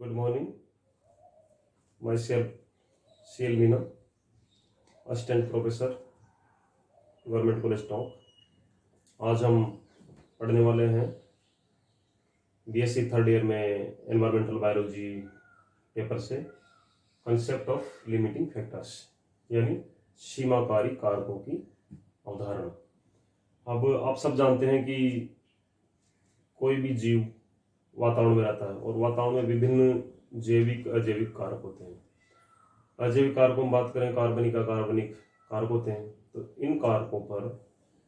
Good morning. Myself CL Meena, Assistant Professor, government college Tonk. आज हम पढ़ने वाले हैं बीएससी थर्ड ईयर में एनवायरमेंटल बायोलॉजी पेपर से कंसेप्ट ऑफ लिमिटिंग फैक्टर्स यानी सीमाकारी कारकों की अवधारणा। अब आप सब जानते हैं कि कोई भी जीव वातावरण में रहता है और वातावरण में विभिन्न जैविक अजैविक कारक होते हैं। अजैविक कारकों में बात करें, कार्बनिक अकार्बनिक कारक होते हैं। तो इन कारकों पर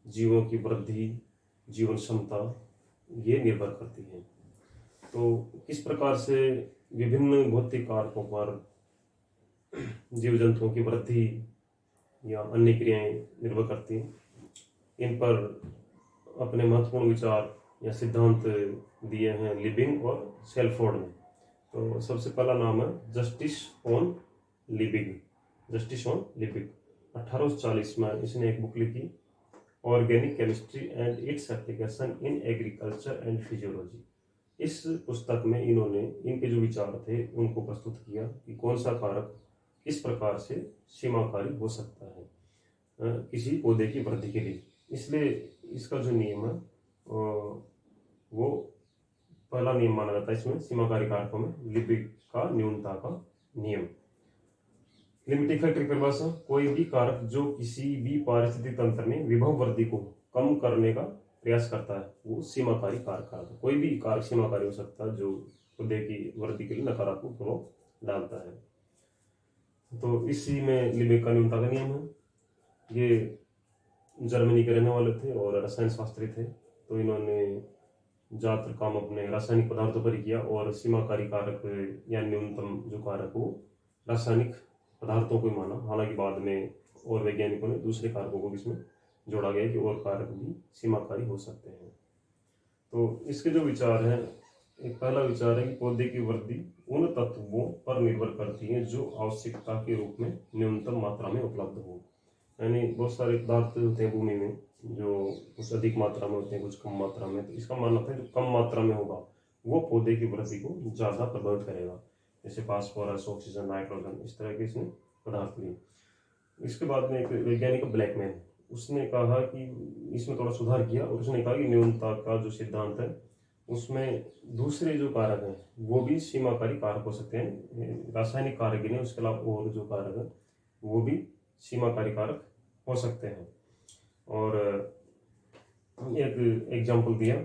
जीवों की वृद्धि, जीवन क्षमता ये निर्भर करती है। तो किस प्रकार से विभिन्न भौतिक कारकों पर जीव जंतुओं की वृद्धि या अन्य क्रियाएं निर्भर करती हैं, इन पर अपने महत्वपूर्ण विचार या सिद्धांत दिए हैं लिबिंग और सेल्फोर्ड ने। तो सबसे पहला नाम है जस्टिस ऑन लिबिंग। 1840 में इसने एक बुक लिखी, organic chemistry and its application in agriculture and physiology. इस पुस्तक में इन्होंने इनके जो विचार थे उनको प्रस्तुत किया कि कौन सा कारक किस प्रकार से सीमाकारी हो सकता है किसी पौधे की वृद्धि के लिए। इसलिए इसका जो नियम है वो पहला नियम माना जाता है इसमें सीमाकारी कारकों में लिबिंग का न्यूनता का नियम। लिमिटिंग फैक्टर की परिभाषा, कोई भी कारक जो किसी भी पारिस्थितिक तंत्र में विभव वृद्धि को कम करने का प्रयास करता है वो सीमाकारी कारक है। कोई भी कारक सीमाकारी हो सकता है जो पौधे की वृद्धि के लिए नकारात्मक प्रभाव डालता है। तो इसी में लिबिंग का न्यूनता का नियम है। ये जर्मनी के रहने वाले थे और रसायन शास्त्री थे। तो इन्होंने ज़्यादातर काम अपने रासायनिक पदार्थों पर ही किया और सीमाकारी कारक या न्यूनतम जो कारक वो रासायनिक पदार्थों को ही माना। हालांकि बाद में और वैज्ञानिकों ने दूसरे कारकों को भी इसमें जोड़ा गया कि और कारक भी सीमाकारी हो सकते हैं। तो इसके जो विचार हैं, एक पहला विचार है कि पौधे की वृद्धि उन तत्वों पर निर्भर करती है जो आवश्यकता के रूप में न्यूनतम मात्रा में उपलब्ध हो। यानी बहुत सारे पदार्थ होते हैं भूमि में जो कुछ अधिक मात्रा में होते हैं, कुछ कम मात्रा में। तो इसका मानना है जो कम मात्रा में होगा वो पौधे की वृद्धि को ज़्यादा प्रभावित करेगा, जैसे फास्फोरस, ऑक्सीजन, नाइट्रोजन, इस तरह के इसने पदार्थ लिए। इसके बाद में एक वैज्ञानिक ब्लैकमैन, उसने कहा कि इसमें थोड़ा सुधार किया और उसने कहा कि न्यूनता का जो सिद्धांत है उसमें दूसरे जो कारक हैं वो भी सीमाकारी कारक हो सकते हैं। रासायनिक कारक ही नहीं, उसके अलावा और जो कारक है वो भी सीमाकारी कारक हो सकते हैं। और एक एग्जाम्पल दिया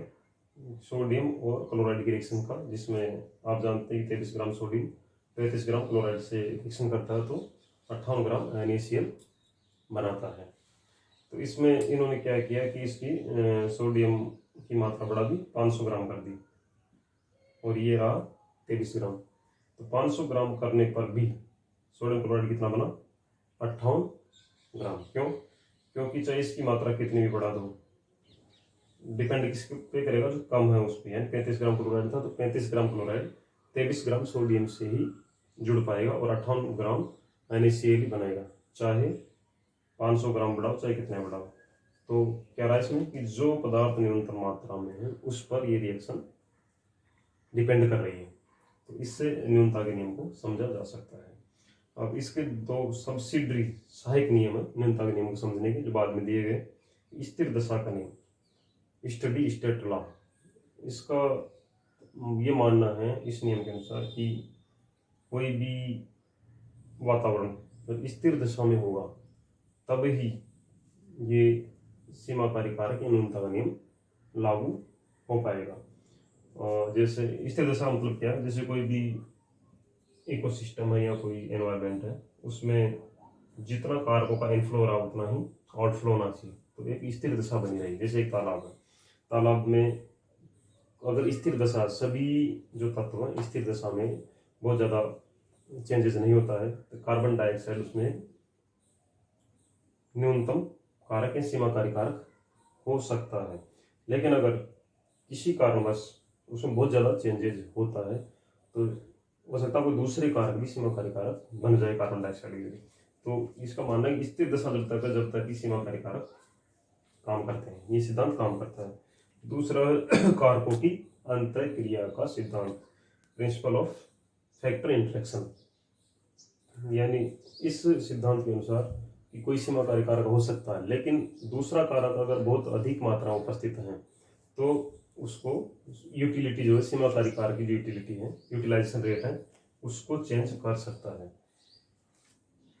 सोडियम और क्लोराइड की रिएक्शन का, जिसमें आप जानते हैं कि 23 ग्राम सोडियम 35 ग्राम क्लोराइड से रिएक्शन करता है तो 58 ग्राम NaCl बनाता है। तो इसमें इन्होंने क्या किया कि इसकी सोडियम की मात्रा बढ़ा दी, 500 ग्राम कर दी और ये रहा 23 ग्राम। तो 500 ग्राम करने पर भी सोडियम क्लोराइड कितना बना? 58 ग्राम। क्यों? क्योंकि चाहे इसकी मात्रा कितनी भी बढ़ा दो, डिपेंड किस पे करेगा? जो कम है उस पर। यानी 35 ग्राम क्लोराइड था तो 35 ग्राम क्लोराइड 23 ग्राम सोडियम से ही जुड़ पाएगा और 58 ग्राम NaCl ही बनाएगा, चाहे 500 ग्राम बढ़ाओ चाहे कितना बढ़ाओ। तो क्या रहा इसमें कि जो पदार्थ न्यूनतम मात्रा में है उस पर ये रिएक्शन डिपेंड कर रही है। तो इससे न्यूनता के नियम को समझा जा सकता है। अब इसके दो सब्सिडरी सहायक नियम है न्यूनता के नियम को समझने के, जो बाद में दिए गए। स्थिर दशा का नियम, स्टडी स्टेट लॉ, इसका ये मानना है इस नियम के अनुसार कि कोई भी वातावरण जब स्थिर दशा में होगा तब ही ये सीमाकारी कारक या न्यूनता का नियम लागू हो पाएगा। और जैसे स्थिर दशा मतलब क्या है? जैसे कोई भी इकोसिस्टम है या कोई एनवायरनमेंट है, उसमें जितना कारकों का इनफ्लो रहा उतना ही आउटफ्लो होना चाहिए। तो एक स्थिर दशा बनी रही। जैसे एक तालाब है, तालाब में अगर स्थिर दशा, सभी जो तत्व हैं स्थिर दशा में बहुत ज़्यादा चेंजेस नहीं होता है, तो कार्बन डाइऑक्साइड उसमें न्यूनतम कारक या सीमाकारी कारक हो सकता है। लेकिन अगर किसी कारणवश उसमें बहुत ज़्यादा चेंजेस होता है तो हो सकता है कोई दूसरे कारक भी सीमाकारी कारक बन जाए कार्बन डाइऑक्साइड के लिए। तो इसका मानना है कि स्थिर दशा जब तक है जब तक कि सीमाकारी कारक काम करते हैं, ये सिद्धांत काम करता है। दूसरा कारकों की अंतःक्रिया का सिद्धांत, प्रिंसिपल ऑफ फैक्टर इंटरेक्शन, यानी इस सिद्धांत के अनुसार कि कोई सीमाकारी कारक हो सकता है, लेकिन दूसरा कारक अगर बहुत अधिक मात्रा में उपस्थित है तो उसको यूटिलिटी जो है, सीमाकारी कारक की जो यूटिलिटी है, यूटिलाइजेशन रेट है, उसको चेंज कर सकता है,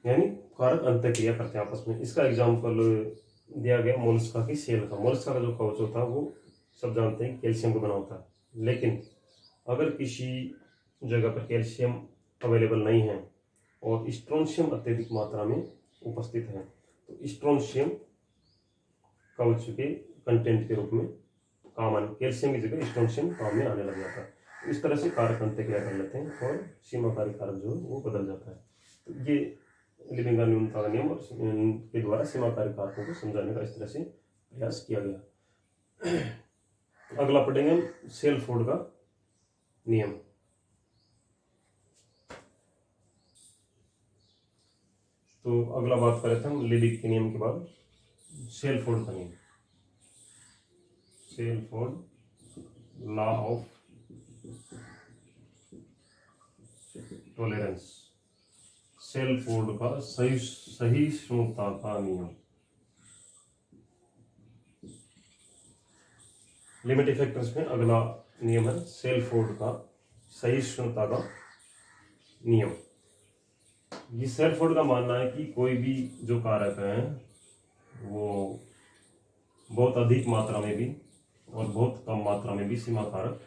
यानी कारक अंतःक्रिया करते हैं आपस में। इसका एग्जाम्पल दिया गया मोलस्का की सेल का। मोलस्का का जो कवच होता है वो सब जानते हैं कैल्शियम को बना होता है, लेकिन अगर किसी जगह पर कैल्शियम अवेलेबल नहीं है और स्ट्रोंशियम अत्यधिक मात्रा में उपस्थित है, तो स्ट्रोंशियम कवच के कंटेंट के रूप में काम आने, कैल्शियम की जगह स्ट्रोंशियम काम में आने लग जाता है। इस तरह से कारक अंतःक्रिया कर लेते हैं और सीमाकारी कारक जो है वो बदल जाता है। तो ये लिविंग का न्यूनता का नियम और के द्वारा सीमाकारी कारकों को समझाने का इस तरह से प्रयास किया गया। अगला पढ़ेंगे सेल्फोर्ड का नियम। तो अगला बात करें थे हम लिविंग के नियम के बाद सेल्फोर्ड का नियम, Salford law of tolerance, Salford का सहिष्णुता का नियम। लिमिटिंग फैक्टर्स में अगला नियम है सेल्फोर्ड का सहिष्णुता का नियम। ये सेल्फोर्ड का मानना है कि कोई भी जो कारक है वो बहुत अधिक मात्रा में भी और बहुत कम मात्रा में भी सीमा कारक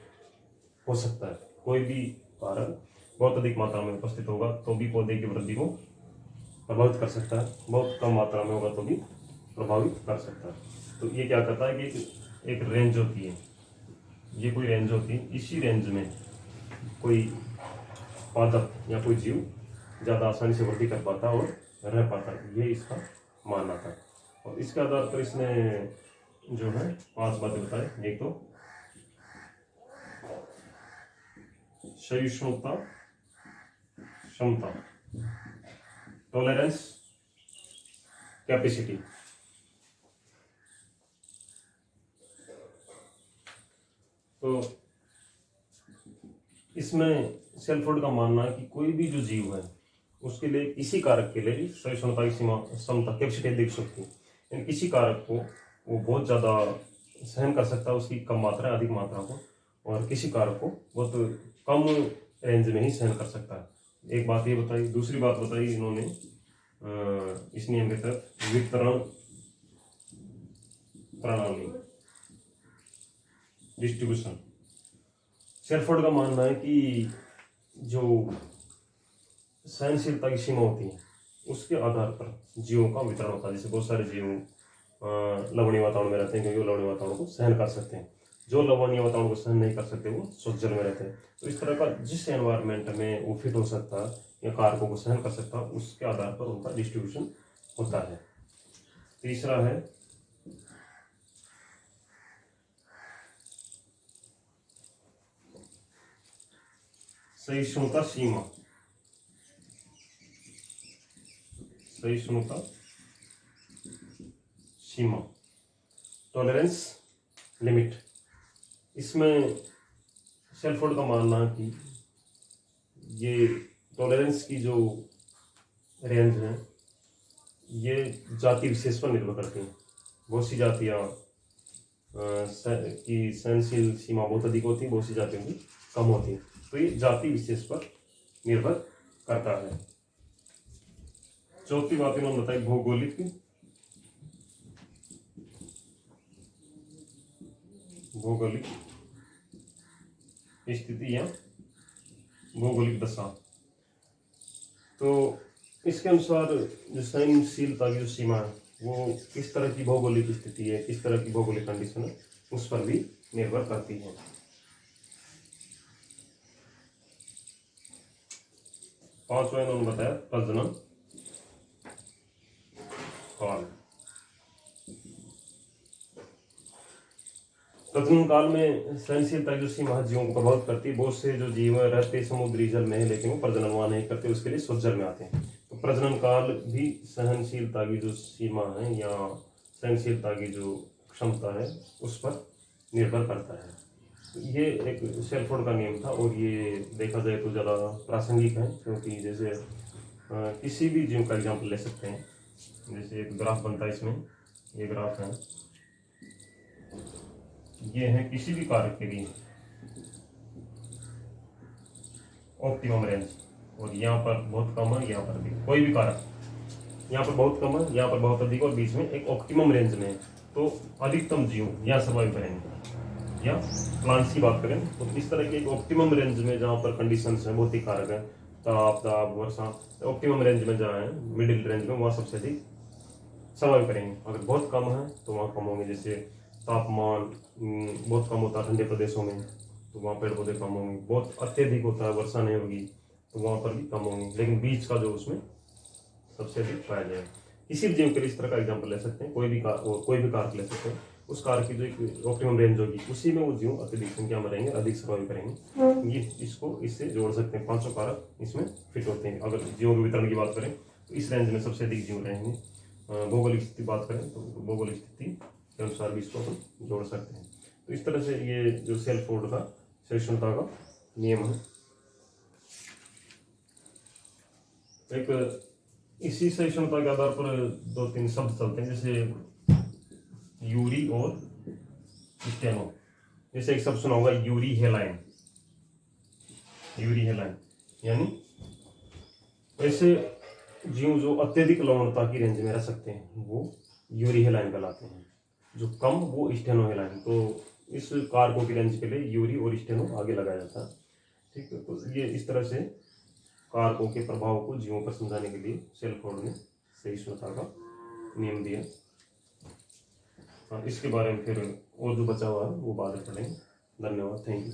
हो सकता है। कोई भी कारक बहुत अधिक मात्रा में उपस्थित होगा तो भी पौधे की वृद्धि को प्रभावित कर सकता है, बहुत कम मात्रा में होगा तो भी प्रभावित कर सकता है। तो ये क्या करता है कि एक रेंज होती है, ये कोई रेंज होती है, इसी रेंज में कोई पादप या कोई जीव ज़्यादा आसानी से वृद्धि कर पाता और रह पाता है, ये इसका मानना था। और इसके आधार पर इसने जो है 5 बातें बताई। एक तो सहिष्णुता, क्षमता, टॉलरेंस, कैपेसिटी। तो इसमें सेल्फोर्ड का मानना है कि कोई भी जो जीव है उसके लिए किसी कारक के लिए सहिष्णुता की सीमा, क्षमता, कैपेसिटी देख सकती है, यानी किसी कारक को वो बहुत ज़्यादा सहन कर सकता है उसकी कम मात्रा, अधिक मात्रा को, और किसी कारक को बहुत कम रेंज में ही सहन कर सकता है। एक बात ये बताई। दूसरी बात बताई इन्होंने इस नियम के तहत वितरण प्रणाली, डिस्ट्रीब्यूशन। सेल्फोर्ड का मानना है कि जो सहनशीलता की सीमा होती है उसके आधार पर जीवों का वितरण होता है। जैसे बहुत सारे जीव लवणीय वातावरण में रहते हैं क्योंकि वो लवणीय वातावरण को सहन कर सकते हैं, जो लवणीय वातावरण को सहन नहीं कर सकते वो शुद्ध जल में रहते हैं। तो इस तरह का जिस एनवायरनमेंट में वो फिट हो सकता है या कारकों को सहन कर सकता है उसके आधार पर उनका डिस्ट्रीब्यूशन होता है। तीसरा है सहिष्णुता सीमा, सहिष्णुता सीमा, टॉलरेंस लिमिट। इसमें सेल्फोर्ड का मानना है कि ये टॉलरेंस की जो रेंज है ये जाति विशेष पर निर्भर करती हैं। बहुत सी जातियाँ की सहनशील सीमा बहुत अधिक होती है, बहुत सी जातियों की कम होती है। तो ये जाति विशेष पर निर्भर करता है। चौथी बात इन्होंने बताई भौगोलिक स्थिति या भौगोलिक दशा। तो इसके अनुसार जो सहनशीलता की जो सीमा है वो किस तरह की भौगोलिक स्थिति है, किस तरह की भौगोलिक कंडीशन है, उस पर भी निर्भर करती है। पांचवा इन्होंने बताया प्रजनन काल। प्रजनन काल में सहनशीलता की जो सीमा जीवों को प्रभावित करती है। बहुत से जो जीव रहते समुद्री जल में है लेकिन वो प्रजनन नहीं करते, उसके लिए शुद्ध जल में आते हैं। तो प्रजनन काल भी सहनशीलता की जो सीमा है या सहनशीलता की जो क्षमता है उस पर निर्भर करता है। ये एक शेलफोर्ड का नियम था और ये देखा जाए तो ज़्यादा प्रासंगिक है, क्योंकि जैसे किसी भी जिम का एग्जाम्पल ले सकते हैं। जैसे एक ग्राफ बनता है, इसमें ये ग्राफ है, ये है किसी भी कारक के लिए ऑप्टिमम रेंज, और यहाँ पर बहुत कम है, यहाँ पर भी कोई भी कारक, यहाँ पर बहुत कम है, यहाँ पर बहुत अधिक, और बीच में एक ऑप्टिमम रेंज में है। तो अधिकतम जीव यहाँ सर्वाइव करेंगे। या प्लांट्स की बात करें तो इस तरह के एक ऑप्टिमम रेंज में जहाँ पर कंडीशंस हैं, बहुत ही कारक है, ताप दाब वर्षा, ऑप्टिमम रेंज में जहाँ है, मिडिल रेंज में, वहाँ सबसे अधिक सर्वाइव करेंगे। अगर बहुत कम है तो वहाँ कम होंगे। जैसे तापमान बहुत कम होता है ठंडे प्रदेशों में, तो वहाँ पेड़ पौधे कम होंगे। बहुत अत्यधिक होता है, वर्षा नहीं होगी, तो वहाँ पर भी कम होंगे। लेकिन बीच का जो उसमें सबसे अधिक पाया जाएगा। किसी भी जीव के लिए इस तरह का एग्जाम्पल ले सकते हैं, कोई भी कारक ले सकते हैं। उस कारक की जो एक ऑप्टिमम रेंज होगी, उसी में वो जीव अत्यधिक संख्या में रहेंगे, अधिक सर्वाइव करेंगे। ये इसको इससे जोड़ सकते हैं, 500 कारक इसमें फिट होते हैं। अगर जीवों के वितरण की बात करें तो इस रेंज में सबसे अधिक जीव रहेंगे। भौगोलिक स्थिति बात करें तो भौगोलिक स्थिति के अनुसार भी इसको हम जोड़ सकते हैं। तो इस तरह से ये जो शेलफोर्ड का सहिष्णुता का नियम है, एक इसी सहिष्णुता के आधार पर 2-3 शब्द चलते हैं, जैसे यूरी और स्टेनो। जैसे एक शब्द सुना होगा यूरी हेलाइन, यूरी हेलाइन, यानी ऐसे जीव जो अत्यधिक लवणता की रेंज में रह सकते हैं वो यूरी हेलाइन कहलाते हैं, जो कम वो स्टेनो हेलाइन। तो इस कारकों की रेंज के लिए यूरी और स्टेनो आगे लगाया जाता है। ठीक है, तो ये इस तरह से कारकों के प्रभाव को जीवों पर समझाने के लिए शेलफोर्ड ने सहिष्णुता का नियम दिया। हाँ, इसके बारे में फिर और जो बचा हुआ है वो बाद में पढ़ेंगे। धन्यवाद, थैंक यू।